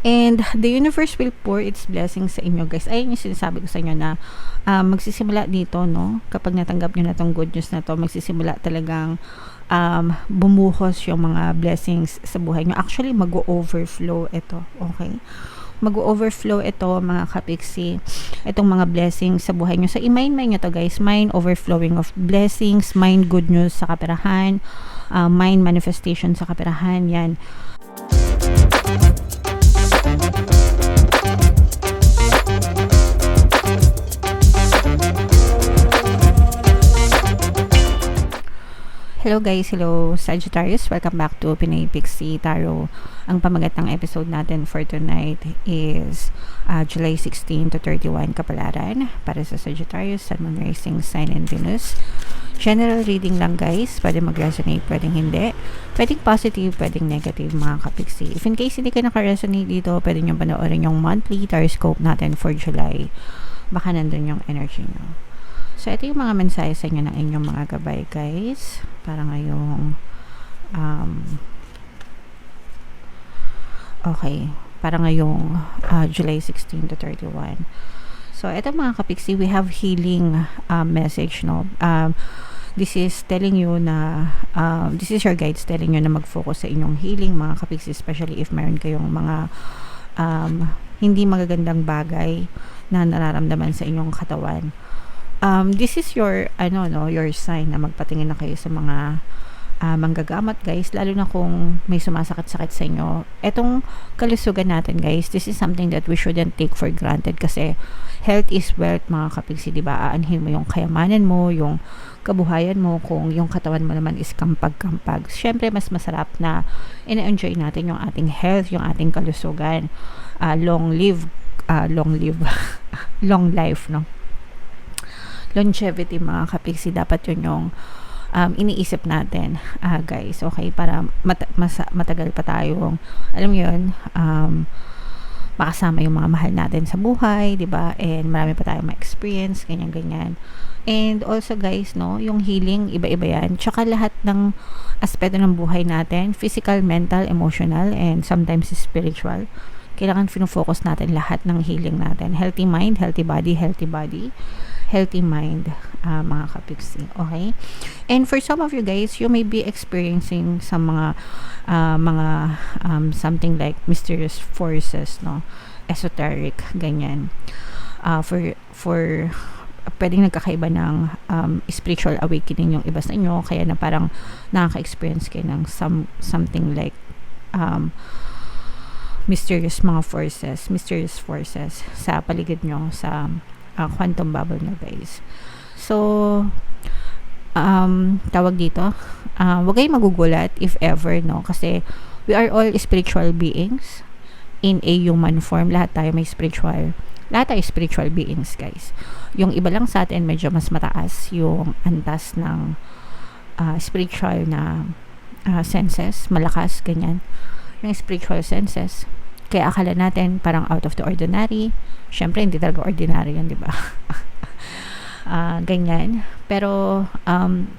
And the universe will pour its blessings sa inyo, guys. Ayun yung sinasabi ko sa inyo na magsisimula dito, no? Kapag natanggap nyo na tong good news na to, magsisimula talagang bumuhos yung mga blessings sa buhay nyo. Actually, mag-overflow ito. Okay? Mag-overflow ito, mga kapiksi, itong mga blessings sa buhay nyo. So, i-mind nyo to, guys. Mind overflowing of blessings, mind good news sa kaperahan, mind manifestation sa kaperahan. Yan. Hello guys, hello Sagittarius, welcome back to Pinay Pixie Tarot. Ang pamagat ng episode natin for tonight is July 16 to 31 Kapalaran para sa Sagittarius, Sun, Moon, Rising, Sign, and Venus. General reading lang guys, pwede mag-resonate, pwedeng hindi, pwedeng positive, pwedeng negative mga kapixie. If in case hindi ka naka-resonate dito, pwede nyo panoorin yung monthly horoscope natin for July. Baka nandun yung energy nyo. So, ito yung mga mensahe sa inyo ng inyong mga gabay, guys. Para ngayong, para ngayong July 16 to 31. So, ito mga kapiksi, we have healing message, no? This is telling you na, this is your guides telling you na mag-focus sa inyong healing, mga kapiksi, especially if mayroon kayong mga hindi magagandang bagay na nararamdaman sa inyong katawan. This is your your sign na magpatingin na kayo sa mga manggagamot guys, lalo na kung may sumasakit-sakit sa inyo. Etong kalusugan natin guys, this is something that we shouldn't take for granted kasi health is wealth mga kapigsi, diba? Aanhin mo yung kayamanan mo, yung kabuhayan mo, kung yung katawan mo naman is kampag-kampag. Siyempre mas masarap na ina-enjoy natin yung ating health, yung ating kalusugan. Long live long life, no? Longevity mga kapiksi, dapat yun yung iniisip natin guys, okay, para matagal pa tayong alam mo yun, makasama yung mga mahal natin sa buhay, diba? And marami pa tayong ma-experience, ganyan. And also guys, no, yung healing, iba-iba yan, tsaka lahat ng aspeto ng buhay natin, physical, mental, emotional, and sometimes spiritual, kailangan fino-focus natin lahat ng healing natin. Healthy mind, healthy body, healthy mind, mga kapiksi, okay? And for some of you guys, you may be experiencing some mga something like mysterious forces, no? Esoteric, ganyan. For pwedeng nagkakaiba ng spiritual awakening yung iba sa inyo, kaya na parang nakaka-experience kayo ng something like mysterious forces sa paligid nyo, sa quantum bubble nyo guys. So tawag dito, wag kayong magugulat if ever, no, kasi we are all spiritual beings in a human form. Lahat tayo spiritual beings guys. Yung iba lang sa atin medyo mas mataas yung antas ng spiritual na senses, malakas, ganyan yung spiritual senses. Kaya akala natin parang out of the ordinary. Syempre hindi talaga ordinary yan, diba? Ganyan. Pero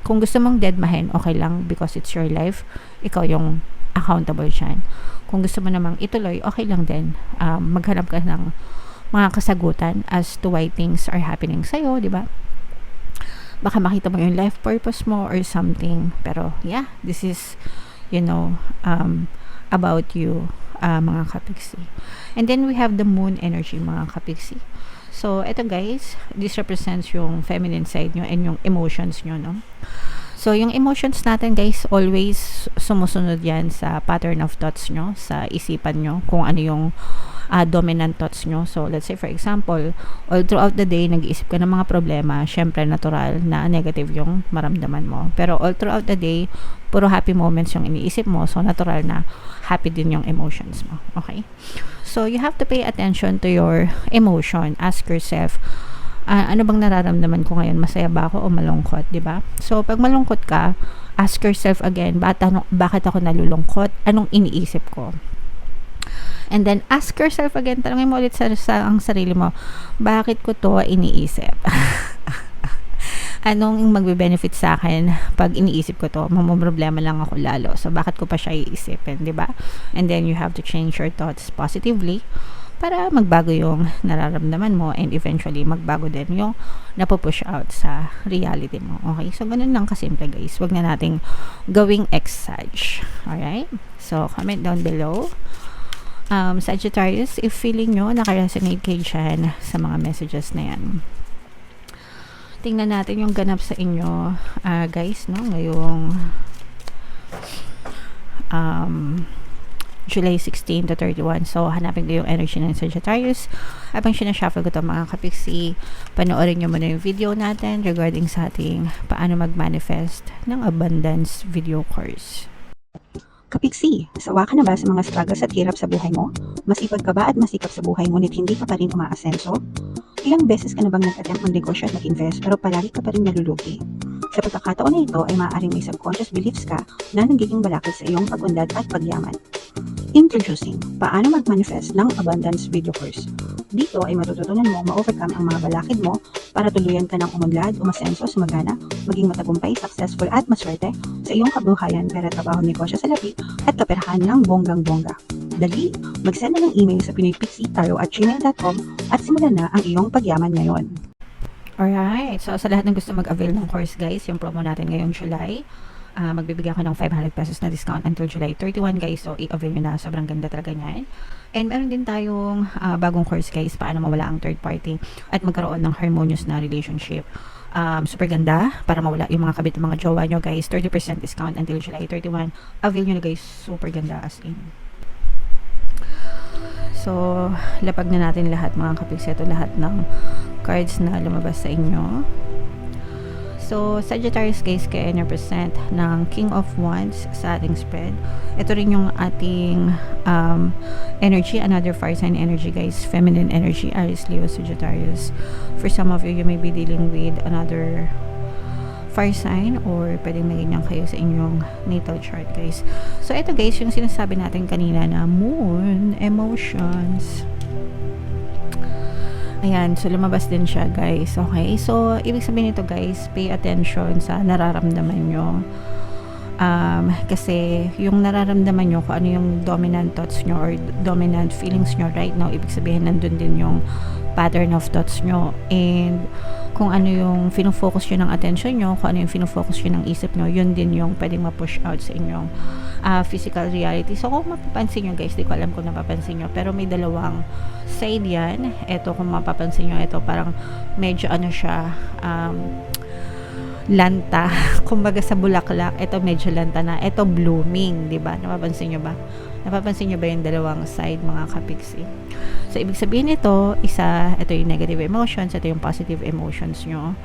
kung gusto mong deadmahin, okay lang, because it's your life, ikaw yung accountable dyan. Kung gusto mo namang ituloy, okay lang din. Maghanap ka ng mga kasagutan as to why things are happening sa'yo, diba? Baka makita mo yung life purpose mo or something. Pero yeah, this is about you, mga kapiksi. And then we have the moon energy, mga kapiksi. So eto guys, this represents yung feminine side nyo and yung emotions nyo, no? So yung emotions natin guys, always sumusunod yan sa pattern of thoughts nyo, sa isipan nyo, kung ano yung dominant thoughts nyo. So let's say for example, all throughout the day nag-iisip ka ng mga problema, syempre natural na negative yung maramdaman mo. Pero all throughout the day, puro happy moments yung iniisip mo, so natural na happy din yung emotions mo. Okay? So you have to pay attention to your emotion. Ask yourself, ano bang nararamdaman ko ngayon? Masaya ba ako o malungkot, di ba? So pag malungkot ka, ask yourself again, bakit ako nalulungkot? Anong iniisip ko? And then ask yourself again, tanongin mo ulit sa ang sarili mo, bakit ko to iniisip? anong magbe-benefit sa akin pag iniisip ko to, mamomroblema lang ako lalo. So, bakit ko pa siya iisipin, di ba? And then, you have to change your thoughts positively para magbago yung nararamdaman mo and eventually magbago din yung napupush out sa reality mo. Okay? So, ganun lang kasimple guys. Huwag na nating gawing exage. Alright? So, comment down below. Sagittarius, if feeling nyo nakaresonate kayo dyan sa mga messages na yan. Tingnan natin yung ganap sa inyo, guys, no? Ngayong July 16 to 31. So, hanapin ko yung energy ng Sagittarius. Habang sinashuffle ko ito mga kapiksi, panoorin nyo muna yung video natin regarding sa ating paano mag-manifest ng abundance video course. Kapiksi, sawa ka na ba sa mga struggles at hirap sa buhay mo? Masipag ka ba at masikap sa buhay ngunit hindi ka pa rin umaasenso? Ilang beses ka na bang nag-attempt mag-negosyo at mag-invest pero palagi ka pa rin nalulugi? Sa pagkakataon na ito ay maaaring may subconscious beliefs ka na nagiging balakid sa iyong pag-unlad at pagyaman. Introducing, paano mag-manifest ng abundance video course. Dito ay matututunan mo ma-overcome ang mga balakid mo para tuluyan ka ng umunlad, umasenso, sumagana, maging matagumpay, successful at maswerte sa iyong kabuhayan, pera, trabaho, negosyo sa labi at kaperahan ng bonggang-bongga. Dali, mag-send na ng email sa pinoypixie@gmail.com at simulan na ang iyong pagyaman ngayon. Alright, so sa lahat ng gusto mag-avail ng course guys, yung promo natin ngayong July, magbibigay ako ng 500 pesos na discount until July 31 guys, so i-avail nyo na, sobrang ganda talaga niyan. And meron din tayong bagong course guys, paano mawala ang third party at magkaroon ng harmonious na relationship. Super ganda, para mawala yung mga kabit ng mga jowa nyo guys, 30% discount until July 31. Avail nyo na guys, super ganda as in. So, lapag na natin lahat mga kapikseto, lahat ng cards na lumabas sa inyo. So, Sagittarius guys, kaya represent ng King of Wands sa ating spread. Ito rin yung ating energy, another fire sign energy guys, feminine energy, Aries, Leo, Sagittarius. For some of you, you may be dealing with another fire sign or pwedeng may ganyan kayo sa inyong natal chart guys. So, ito guys, yung sinasabi natin kanina na moon, emotions. Ayan, so lumabas din siya guys. Okay, so ibig sabihin nito guys, pay attention sa nararamdaman nyo. Kasi yung nararamdaman nyo, kung ano yung dominant thoughts nyo or dominant feelings nyo right now, ibig sabihin nandun din yung pattern of thoughts nyo. And kung ano yung finofocus nyo ng attention nyo, kung ano yung finofocus nyo ng isip nyo, yun din yung pwedeng ma-push out sa inyong physical reality. So kung mapapansin nyo guys, di ko alam kung napapansin nyo, pero may dalawang side yan. Ito kung mapapansin nyo, ito parang medyo ano siya, lanta. Kumbaga sa bulaklak, ito medyo lanta na. Ito blooming, di ba? Napapansin nyo ba? Napapansin nyo ba yung dalawang side mga kapiksi? So, ibig sabihin ito yung negative emotions, ito yung positive emotions nyo.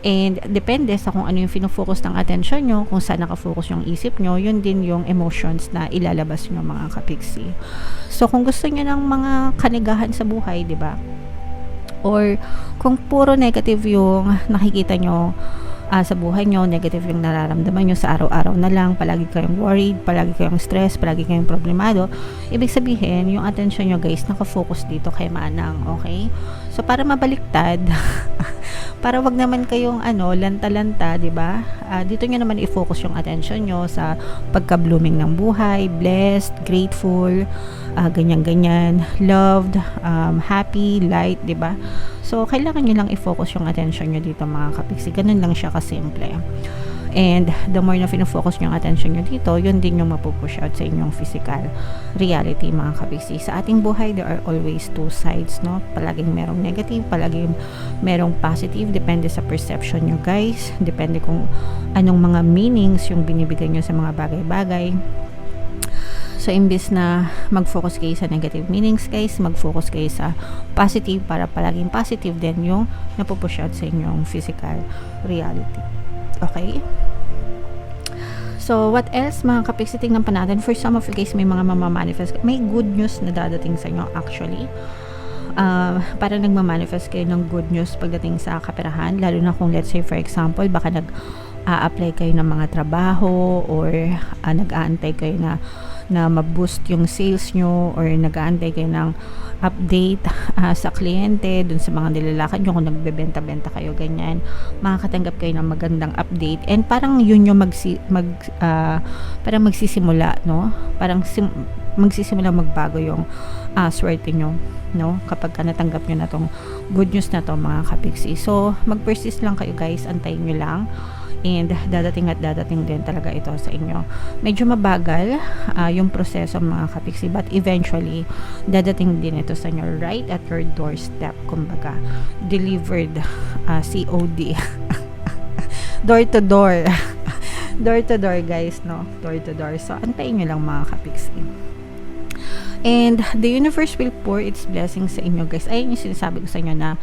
And depende sa kung ano yung finofocus ng attention nyo, kung saan nakafocus yung isip nyo, yun din yung emotions na ilalabas nyo mga kapiksi. So, kung gusto nyo ng mga kanigahan sa buhay, di ba? Or kung puro negative yung nakikita nyo sa buhay nyo, negative yung nararamdaman nyo sa araw-araw na lang, palagi kayong worried, palagi kayong stress, palagi kayong problemado, ibig sabihin, yung attention nyo guys, nakafocus dito kay Manang, okay? So, para mabaliktad, para wag naman kayong lanta-lanta, di ba? Dito nyo naman i-focus yung attention nyo sa pagka-blooming ng buhay, blessed, grateful, ganyan-ganyan, loved, happy, light, di ba? So, kailangan nyo lang i-focus yung attention nyo dito mga kapiksi. Ganun lang siya kasimple. And the more na fino-focus yung attention nyo dito, yun din yung mapupush out sa inyong physical reality mga kapiksi. Sa ating buhay, there are always two sides, no? Palaging merong negative, palaging merong positive. Depende sa perception nyo guys. Depende kung anong mga meanings yung binibigay nyo sa mga bagay-bagay. So, imbis na mag-focus kayo sa negative meanings guys, mag-focus kayo sa positive para palaging positive din yung napupush out sa inyong physical reality. Okay? So, what else mga kapiksi, tingnan pa natin. For some of you guys, may mga mamamanifest. May good news na dadating sa inyo actually. Para nagmamanifest kayo ng good news pagdating sa kaperahan, lalo na kung let's say for example, baka nag-a-apply kayo ng mga trabaho or nag-aantay kayo na na ma-boost yung sales nyo or nag-aantay kayo ng update sa kliyente, dun sa mga nilalakad nyo kung nagbebenta-benta kayo, ganyan, makakatanggap kayo ng magandang update, and parang yun yung parang magsisimula, no? Parang magsisimula magbago yung swerte nyo, no? Kapag ka natanggap nyo na tong good news na to, mga kapiksi. So mag-persist lang kayo guys, antayin nyo lang, and dadating at dadating din talaga ito sa inyo. Medyo mabagal yung proseso, mga kapiksi, but eventually dadating din ito sa inyo right at your doorstep, kumbaga delivered, COD door to door door to door guys, no? Door to door. So antayin nyo lang, mga kapiksi. And the universe will pour its blessings sa inyo guys. Ayun yung sinasabi ko sa inyo na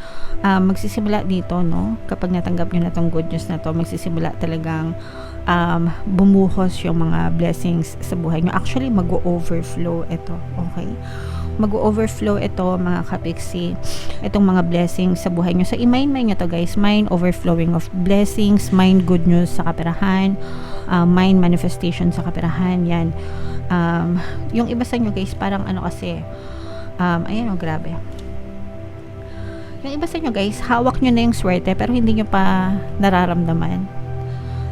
magsisimula dito, no? Kapag natanggap nyo na tong good news na to, magsisimula talagang bumuhos yung mga blessings sa buhay nyo. Actually, mag-overflow ito, okay? Mag-overflow ito, mga kapiksi, itong mga blessings sa buhay nyo. So i-mind nyo to guys, mind overflowing of blessings, mind good news sa kaperahan, mind manifestation sa kaperahan, yan. Yung iba sa inyo guys, parang ano kasi, ayan o, grabe. Yung iba sa inyo guys, hawak nyo na yung swerte pero hindi nyo pa nararamdaman.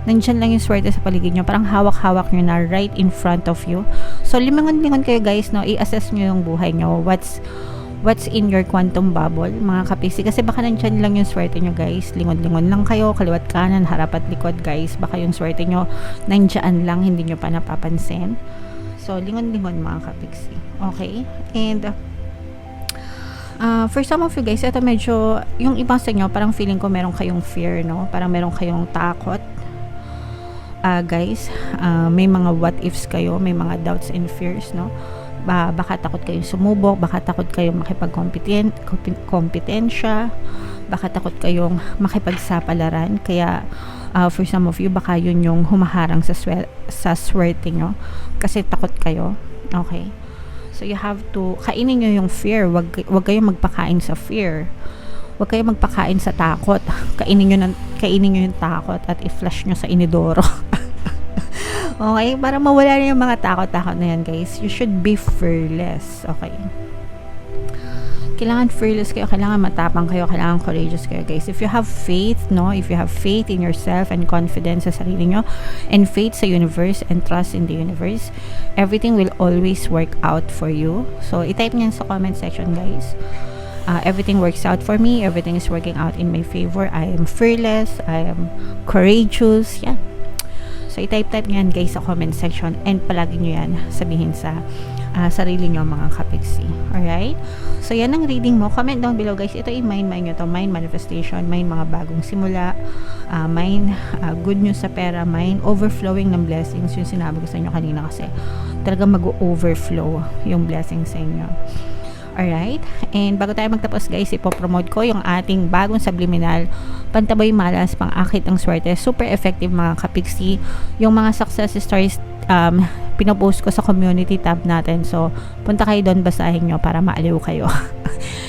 Nandyan lang yung swerte sa paligid nyo, parang hawak-hawak nyo na right in front of you. So limangon-lingon kayo guys, no? I-assess nyo yung buhay nyo, what's in your quantum bubble, mga kapiksi, kasi baka nandyan lang yung swerte nyo guys. Lingon-lingon lang kayo, kaliwat kanan, harap at likod guys, baka yung swerte nyo nandyan lang, hindi nyo pa napapansin. So lingon-lingon, mga kapiksi, okay? And for some of you guys, ito medyo, yung iba sa inyo, parang feeling ko meron kayong fear, no? Parang meron kayong takot, guys. May mga what ifs kayo, may mga doubts and fears, no? Baka takot kayong sumubok, baka takot kayong makipagkompetensya, baka takot kayong makipagsapalaran. Kaya for some of you, baka yun yung humaharang sa swerte nyo kasi takot kayo, okay? So you have to kainin nyo yung fear. Wag kayong magpakain sa fear, wag kayong magpakain sa takot. Kainin nyo yung takot at i-flush nyo sa inidoro. Okay, para mawala na yung mga takot-takot na yan guys. You should be fearless, okay? Kailangan fearless kayo, kailangan matapang kayo, kailangan courageous kayo guys. If you have faith, no? If you have faith in yourself and confidence sa sarili nyo, and faith sa universe and trust in the universe, everything will always work out for you. So i-type nyo sa comment section guys. Everything works out for me, everything is working out in my favor, I am fearless, I am courageous, yan. So i-type nyo yan guys sa comment section, and palagi nyo yan sabihin sa sarili nyo, mga kapiksi. Alright? So yan ang reading mo. Comment down below guys. Ito i-mind nyo to. Mind manifestation, mind mga bagong simula, mind good news sa pera, mind overflowing ng blessings. Yung sinabi ko sa inyo kanina kasi talagang mag-overflow yung blessings sa inyo. Alright? And bago tayo magtapos guys, ipopromote ko yung ating bagong subliminal Pantaboy Malas, pang-akit ng swerte. Super effective, mga kapiksi. Yung mga success stories pinopost ko sa community tab natin. So punta kayo doon, basahin nyo para maaliw kayo.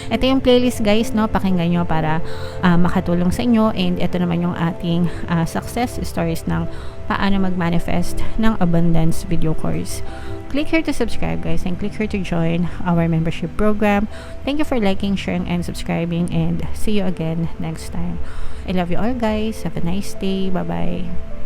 Ito yung playlist guys, no? Pakinggan nyo para makatulong sa inyo. And ito naman yung ating success stories ng paano mag-manifest ng abundance video course. Click here to subscribe guys, and click here to join our membership program. Thank you for liking, sharing, and subscribing, and see you again next time. I love you all guys. Have a nice day. Bye bye.